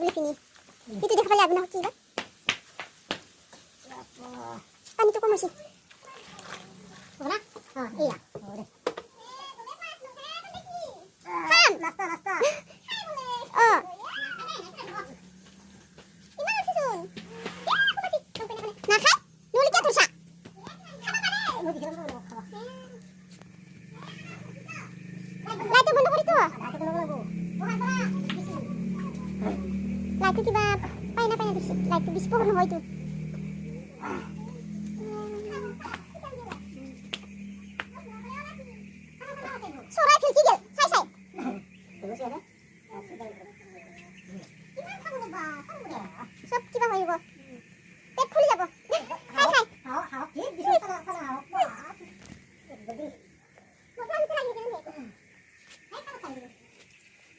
beli sini. Itu dia kepala guna hoki ba? Kan itu kok masih. Mana? Oh, iya. Ham, nasta. Oh. Gimana sih, Sun? Ya, aku masih. Nah, kan? Nulis jatuh syak. Lah itu bunduk itu. Lah itu kiba paina itu. Lah itu bispo kan itu. Suara kecil, say. Terus ya, Sob kiba hoy go. Pek khuli jabo. Hay. Hao. Ki bisu kana hao. Motan itu lagi kan. Hay kana kan.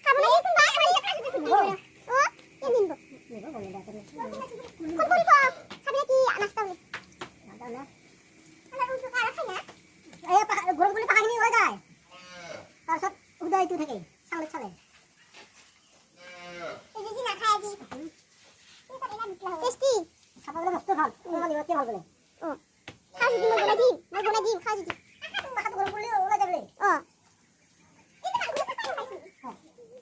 Kamu lagi tuh Mbak, lagi kan itu. Oh, yang ini, Bu. Ini boleh dah terus. Kumpul po. Sabi lagi anak tahu nih. Tahu lah. Kalau untuk arahnya. Ayo Pak, gurung-gurung pakai ini wajah. Tarsat udah itu থাকে সালে এই যে না খায় G tasty খাবারগুলো মস্ত ভাল তোমার নিতে ভাল বলে ও খাও যদি মগনা দি খাও যদি মাথা গরম করলে ওলা যাবে ও এই তো মাংস তো পাইছি হ্যাঁ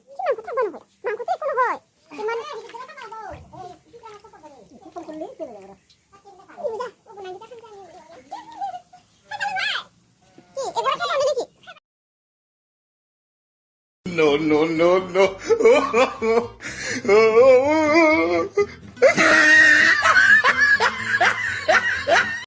কি মাংস তো বানো হয় মাংস তো কোনো হয় কি মানে এই কি মাংস তো বানো ফোন করলে চলে যাবে এই যা ও বনা দিটা খান জানি কি এবারে খাবো নাকি No.